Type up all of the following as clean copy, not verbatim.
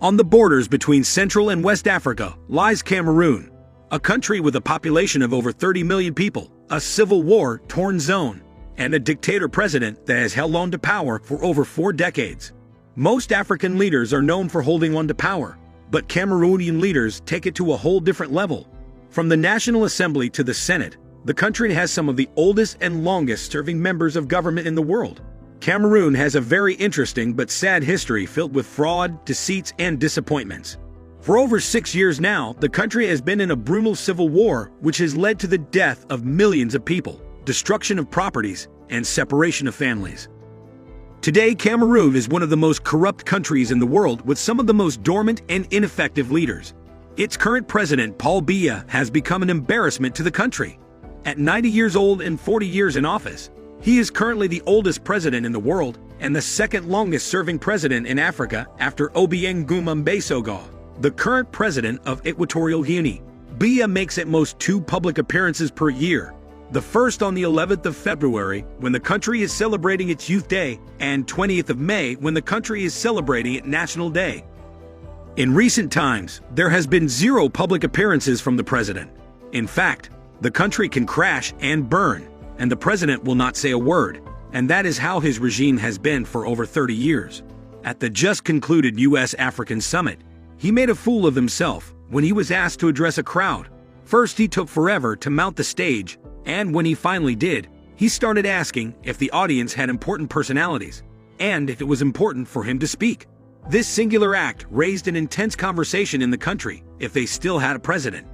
On the borders between Central and West Africa lies Cameroon, a country with a population of over 30 million people, a civil war-torn zone, and a dictator president that has held on to power for over 4 decades. Most African leaders are known for holding on to power, but Cameroonian leaders take it to a whole different level. From the National Assembly to the Senate, the country has some of the oldest and longest-serving members of government in the world. Cameroon has a very interesting but sad history filled with fraud, deceits, and disappointments. For over 6 years now, the country has been in a brutal civil war which has led to the death of millions of people, destruction of properties, and separation of families. Today, Cameroon is one of the most corrupt countries in the world with some of the most dormant and ineffective leaders. Its current president, Paul Biya, has become an embarrassment to the country. At 90 years old and 40 years in office, he is currently the oldest president in the world and the second longest serving president in Africa after Obiang Mbasogo, the current president of Equatorial Guinea. Biya makes at most 2 public appearances per year, the first on the 11th of February when the country is celebrating its Youth Day and 20th of May when the country is celebrating its National Day. In recent times, there has been 0 public appearances from the president. In fact, the country can crash and burn, and the president will not say a word, and that is how his regime has been for over 30 years. At the just concluded U.S.-African summit, he made a fool of himself when he was asked to address a crowd. First, he took forever to mount the stage, and when he finally did, he started asking if the audience had important personalities, and if it was important for him to speak. This singular act raised an intense conversation in the country if they still had a president.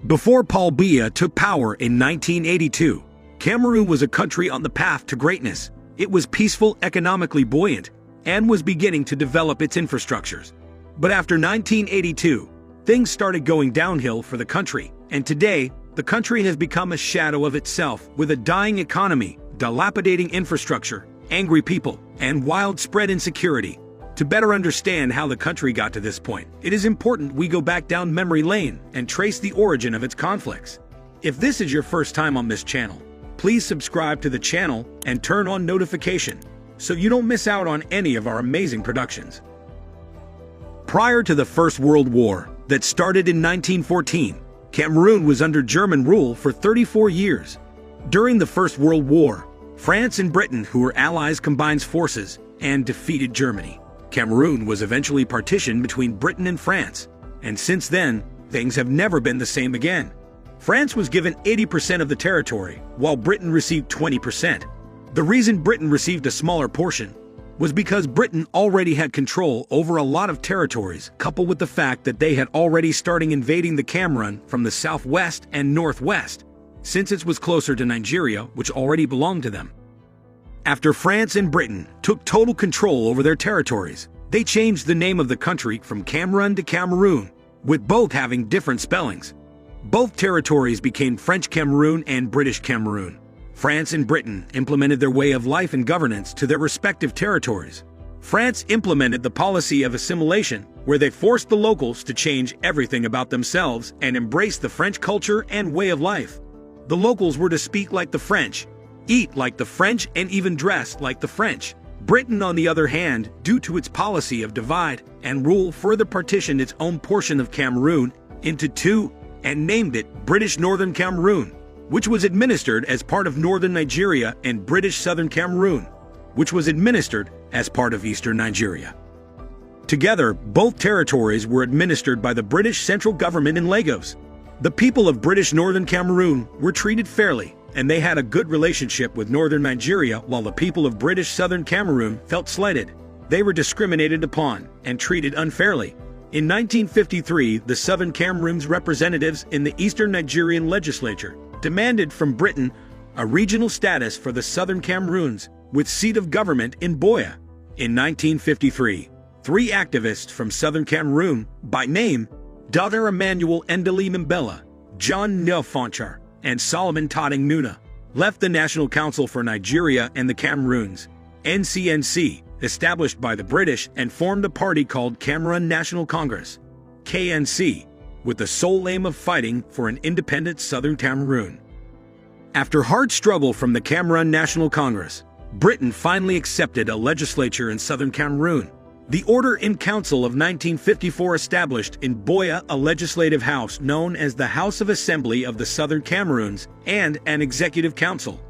Before Paul Biya took power in 1982, Cameroon was a country on the path to greatness. It was peaceful, economically buoyant, and was beginning to develop its infrastructures. But after 1982, things started going downhill for the country, and today, the country has become a shadow of itself with a dying economy, dilapidating infrastructure, angry people, and widespread insecurity. To better understand how the country got to this point, it is important we go back down memory lane and trace the origin of its conflicts. If this is your first time on this channel, please subscribe to the channel and turn on notification so you don't miss out on any of our amazing productions. Prior to the First World War that started in 1914, Cameroon was under German rule for 34 years. During the First World War, France and Britain, who were allies, combined forces and defeated Germany. Cameroon was eventually partitioned between Britain and France, and since then, things have never been the same again. France was given 80% of the territory, while Britain received 20%. The reason Britain received a smaller portion was because Britain already had control over a lot of territories, coupled with the fact that they had already started invading the Cameroon from the southwest and northwest, since it was closer to Nigeria, which already belonged to them. After France and Britain took total control over their territories, they changed the name of the country from Cameroon to Cameroon, with both having different spellings. Both territories became French Cameroon and British Cameroon. France and Britain implemented their way of life and governance to their respective territories. France implemented the policy of assimilation, where they forced the locals to change everything about themselves and embrace the French culture and way of life. The locals were to speak like the French, eat like the French, and even dress like the French. Britain, on the other hand, due to its policy of divide and rule, further partitioned its own portion of Cameroon into 2 and named it British Northern Cameroon, which was administered as part of Northern Nigeria, and British Southern Cameroon, which was administered as part of Eastern Nigeria. Together, both territories were administered by the British central government in Lagos. The people of British Northern Cameroon were treated fairly, and they had a good relationship with Northern Nigeria, while the people of British Southern Cameroon felt slighted. They were discriminated upon and treated unfairly. In 1953, the Southern Cameroon's representatives in the Eastern Nigerian legislature demanded from Britain a regional status for the Southern Cameroons, with seat of government in Boya. In 1953, 3 activists from Southern Cameroon, by name Dr. Emmanuel Ndeli Mbela, John Nelfonchar, and Solomon Tading Nuna, left the National Council for Nigeria and the Cameroons, NCNC, established by the British, and formed a party called Cameroon National Congress, KNC, with the sole aim of fighting for an independent Southern Cameroon. After hard struggle from the Cameroon National Congress, Britain finally accepted a legislature in Southern Cameroon, The Order in Council of 1954 established in Buea a legislative house known as the House of Assembly of the Southern Cameroons and an executive council.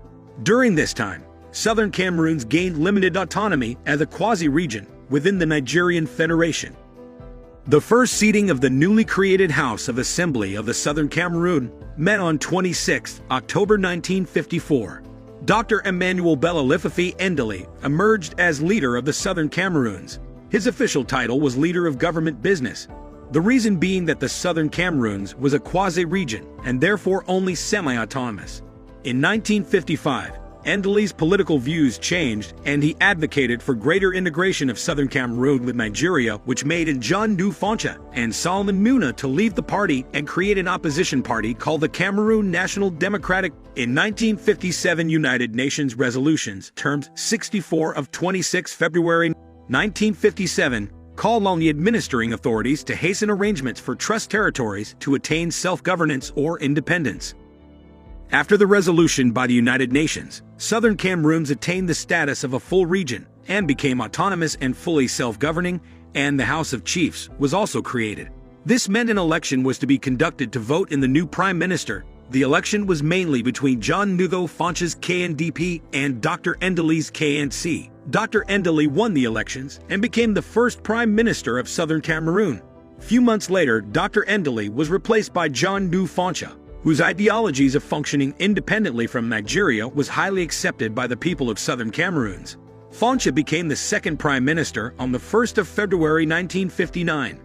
During this time, Southern Cameroons gained limited autonomy as a quasi-region within the Nigerian Federation. The first seating of the newly created House of Assembly of the Southern Cameroon met on 26 October 1954. Dr. Emmanuel Bella Lifafi Endeli emerged as leader of the Southern Cameroons. His official title was Leader of Government Business, the reason being that the Southern Cameroons was a quasi-region and therefore only semi-autonomous. In 1955, Endeli's political views changed and he advocated for greater integration of Southern Cameroon with Nigeria, which made John-Du Foncha and Solomon Muna to leave the party and create an opposition party called the Cameroon National Democratic. In 1957, United Nations resolutions termed 64 of 26 February 1957 called on the administering authorities to hasten arrangements for trust territories to attain self-governance or independence. After the resolution by the United Nations, Southern Cameroons attained the status of a full region and became autonomous and fully self-governing, and the House of Chiefs was also created. This meant an election was to be conducted to vote in the new prime minister. The election was mainly between John-Du Foncha's KNDP and Dr. Endeli's KNC. Dr. Endeli won the elections and became the first prime minister of Southern Cameroon. Few months later, Dr. Endeli was replaced by John-Du Foncha, whose ideologies of functioning independently from Nigeria was highly accepted by the people of Southern Cameroons. Foncha became the second prime minister on the 1st of February 1959.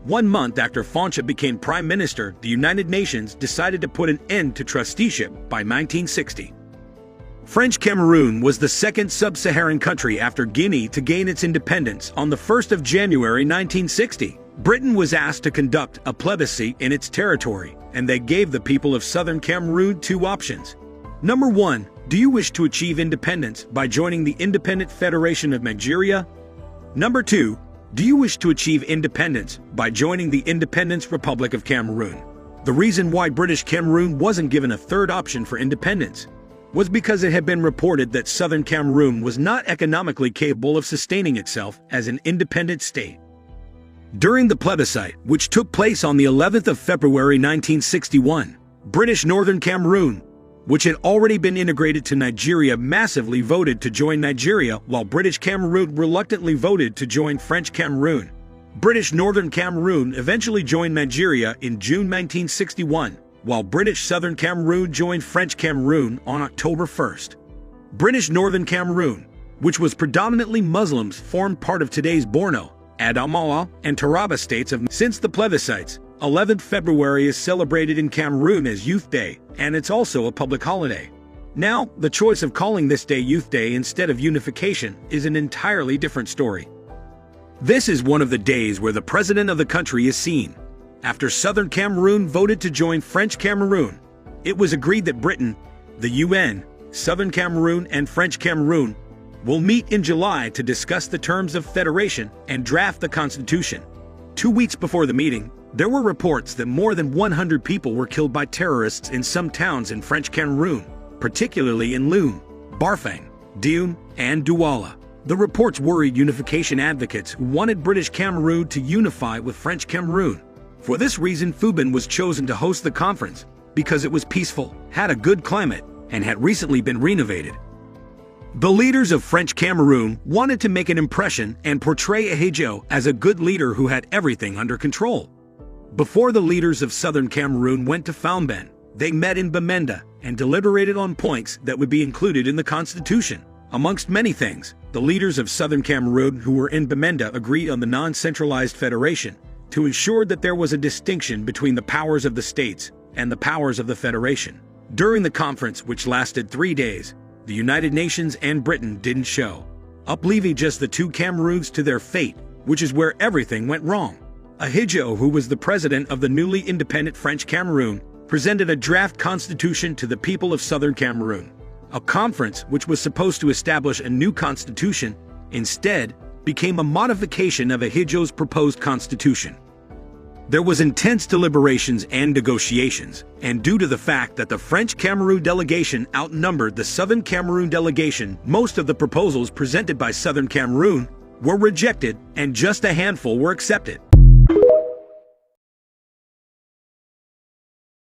1 month after Foncha became prime minister, the United Nations decided to put an end to trusteeship by 1960. French Cameroon was the second sub-Saharan country after Guinea to gain its independence on the 1st of January 1960. Britain was asked to conduct a plebiscite in its territory, and they gave the people of Southern Cameroon 2 options. Number 1, do you wish to achieve independence by joining the Independent Federation of Nigeria? Number 2, do you wish to achieve independence by joining the Independence Republic of Cameroon? The reason why British Cameroon wasn't given a third option for independence was because it had been reported that Southern Cameroon was not economically capable of sustaining itself as an independent state. During the plebiscite, which took place on the 11th of February 1961, British Northern Cameroon, which had already been integrated to Nigeria, massively voted to join Nigeria, while British Cameroon reluctantly voted to join French Cameroon. British Northern Cameroon eventually joined Nigeria in June 1961, while British Southern Cameroon joined French Cameroon on October 1st. British Northern Cameroon, which was predominantly Muslims, formed part of today's Borno, Adamawa, and Taraba states. Since the plebiscites, 11th February is celebrated in Cameroon as Youth Day, and it's also a public holiday. Now, the choice of calling this day Youth Day instead of unification is an entirely different story. This is one of the days where the president of the country is seen. After Southern Cameroon voted to join French Cameroon, it was agreed that Britain, the UN, Southern Cameroon, and French Cameroon will meet in July to discuss the terms of federation and draft the constitution. 2 weeks before the meeting, there were reports that more than 100 people were killed by terrorists in some towns in French Cameroon, particularly in Loum, Barfang, Dioum, and Douala. The reports worried unification advocates who wanted British Cameroon to unify with French Cameroon. For this reason, Fubin was chosen to host the conference, because it was peaceful, had a good climate, and had recently been renovated. The leaders of French Cameroon wanted to make an impression and portray Ahidjo as a good leader who had everything under control. Before the leaders of Southern Cameroon went to Founbén, they met in Bamenda and deliberated on points that would be included in the constitution. Amongst many things, the leaders of Southern Cameroon who were in Bamenda agreed on the non-centralized federation to ensure that there was a distinction between the powers of the states and the powers of the federation. During the conference, which lasted 3 days, the United Nations and Britain didn't show up, leaving just the 2 Cameroons to their fate, which is where everything went wrong. Ahidjo, who was the president of the newly independent French Cameroon, presented a draft constitution to the people of Southern Cameroon. A conference, which was supposed to establish a new constitution, instead became a modification of Ahidjo's proposed constitution. There was intense deliberations and negotiations, and due to the fact that the French Cameroon delegation outnumbered the Southern Cameroon delegation, most of the proposals presented by Southern Cameroon were rejected and just a handful were accepted.